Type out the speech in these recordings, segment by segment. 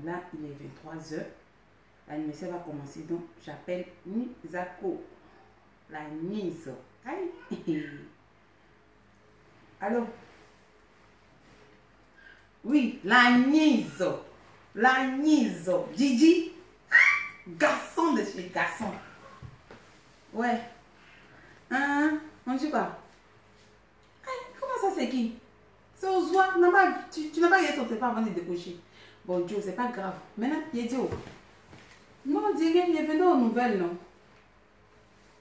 Là, il est 23h. L'anniversaire va commencer, donc j'appelle Nizako. La Nizo. Aïe. Allô? Oui, la Nizo. La Nizo. Gigi. Garçon de chez garçon. Ouais. Hein? On dit quoi? Aïe, comment ça c'est qui? C'est Ozoa. Tu n'as pas eu ton téléphone avant de décocher. Bon Dieu, c'est pas grave. Maintenant, il est dit où? Non, on dit rien, il est venu aux nouvelles, non?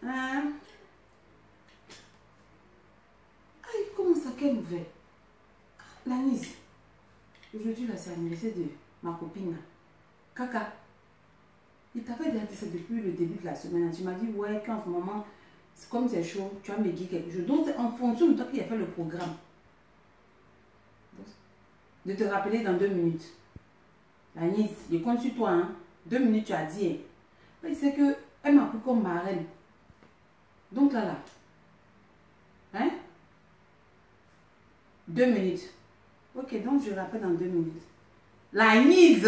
Hein? Aïe, comment ça, quelle nouvelle? La Nice. Aujourd'hui, là, c'est l'anniversaire de ma copine, là. Kaka. Il t'avait dit ça depuis le début de la semaine. Tu m'as dit, ouais, qu'en ce moment, comme c'est chaud, tu vas me dire quelque chose. Donc, c'est en fonction de toi qui a fait le programme. De te rappeler dans 2 minutes. La Nice, je compte sur toi, hein. 2 minutes, tu as dit. Mais c'est que elle m'a pris comme marraine. Donc là. Hein? 2 minutes. Ok, donc je rappelle dans 2 minutes. La Nice.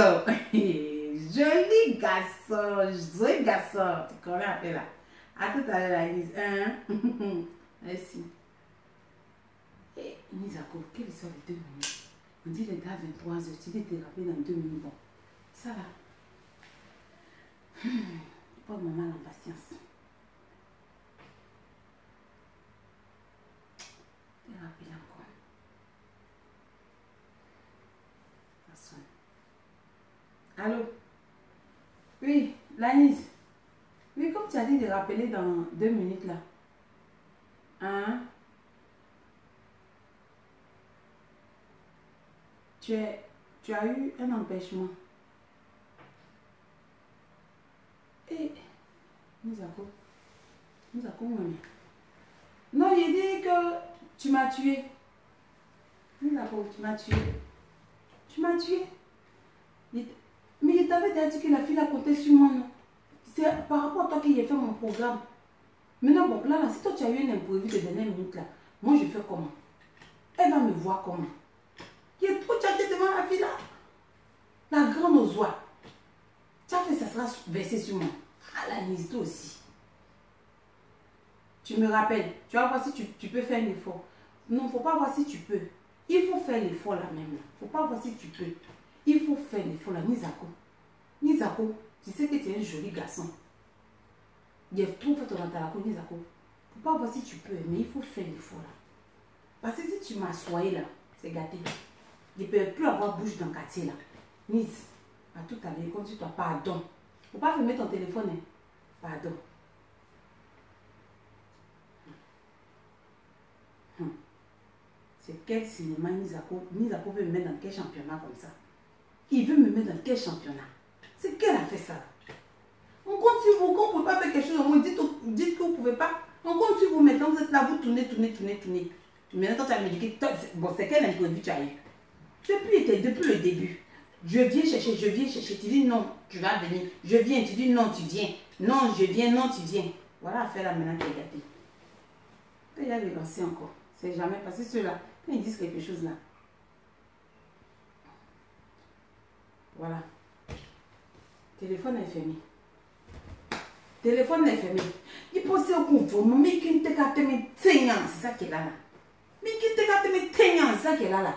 Joli garçon. Joli garçon. Tu connais après là. À tout à l'heure, la Nice. Hein? Merci. Et Nizako, quelles sont les 2 minutes? On dit les gars 23h. Tu dis te rappeler dans 2 minutes. Bon, ça va. Pas maman l'impatience. Je vais rappeler encore. Ça sonne. Allô? Oui, Lanise. Oui, comme tu as dit de rappeler dans 2 minutes là. Hein? Tu as eu un empêchement. Et Nizako, non, il dit que tu m'as tué. Nizako, tu m'as tué. Tu m'as tué. Mais il t'avait dit que la fille a compté sur moi, non? C'est par rapport à toi qu'il a fait mon programme. Maintenant, bon, là, si toi tu as eu un imprévu de dernière minute là, moi je fais comment? Elle va me voir comment? Il est trop tchatté devant la fille là. La grande Ozoa. Tu as fait, ça sera versé sur moi. Ah, la Nice, toi aussi. Tu me rappelles. Tu vas voir si tu peux faire l'effort. Non, il ne faut pas voir si tu peux. Il faut faire l'effort là même. Il ne faut pas voir si tu peux. Il faut faire l'effort là. Nizako. Nizako, tu sais que tu es un joli garçon. Il y a tout fait dans ta Nizako. Il ne faut pas voir si tu peux, mais il faut faire l'effort là. Parce que si tu m'as soigné là, c'est gâté. Je ne peux plus avoir bouche dans le quartier là. Nice, à tout à l'heure, contre toi, pardon. Il ne faut pas fermer ton téléphone. Hein. Pardon. C'est quel cinéma Nizako veut me mettre dans quel championnat comme ça? Il veut me mettre dans quel championnat? C'est qu'elle a fait ça? On compte sur vous, quand vous ne pouvez pas faire quelque chose, on dites que vous ne pouvez pas. On compte sur vous maintenant, vous êtes là, vous tournez. Maintenant, tu as me dit que bon, c'est quel imprévu tu as eu? Depuis le début. Je viens chercher, tu dis non, tu vas venir. Je viens, tu dis non, tu viens. Non, je viens, non, tu viens. Voilà l'affaire là maintenant qui est gâtée. Il y a relancer encore. C'est jamais passé ceux-là. Quand ils disent quelque chose là. Voilà. Téléphone est fermé. Téléphone est fermé. Il pensait au concours, mais qui ne t'a qu'à te mettre c'est ça qui est là. Mais qui te qu'à te mettre c'est ça qui est là.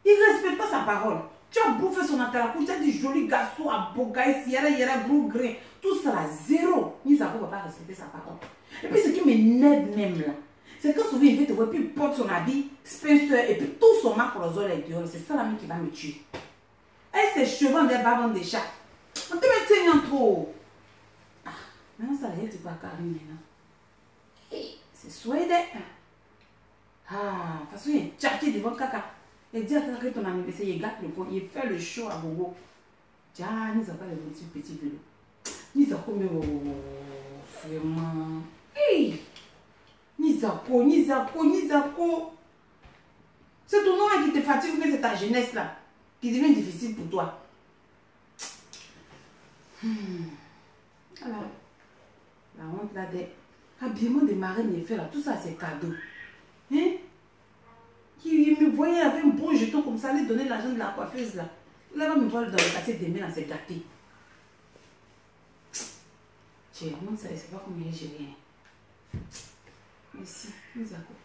Il ne respecte pas sa parole. Tu as bouffé son atalakou, tu as dit joli garçon, à bogaï, yara, gros grain. Tout ça là, zéro. Nizako ne va pas respecter sa parole. Et puis ce qui m'énerve même là, c'est quand souvent il veut te voir, puis il porte son habit, Spencer, et puis tout son macrozole est dehors. C'est ça la même qui va me tuer. Et ses cheveux des bavons des chats. On te met saignant trop. Ah, maintenant ça là, tu vas carrément maintenant. C'est souhaité. Ah, de toute façon, il est tchaké devant Kaka. Il dit à Kaka que ton anniversaire, il gâte le coin, il fait le show à gogo. Tiens, nous n'avons pas le petit vélo. Nous avons vraiment. Hey! Nizako. C'est ton nom là qui te fatigue, mais c'est ta jeunesse là qui devient difficile pour toi. Alors, la honte là des habillements des marraines et fait là, tout ça c'est cadeau. Hein? voyez, il avait un bon jeton comme ça, aller donner l'argent de la coiffeuse là. Là, va me voir dans le quartier demain, là, c'est gâté. Tiens, non, ça ne sait pas combien j'ai rien. Merci, nous avons.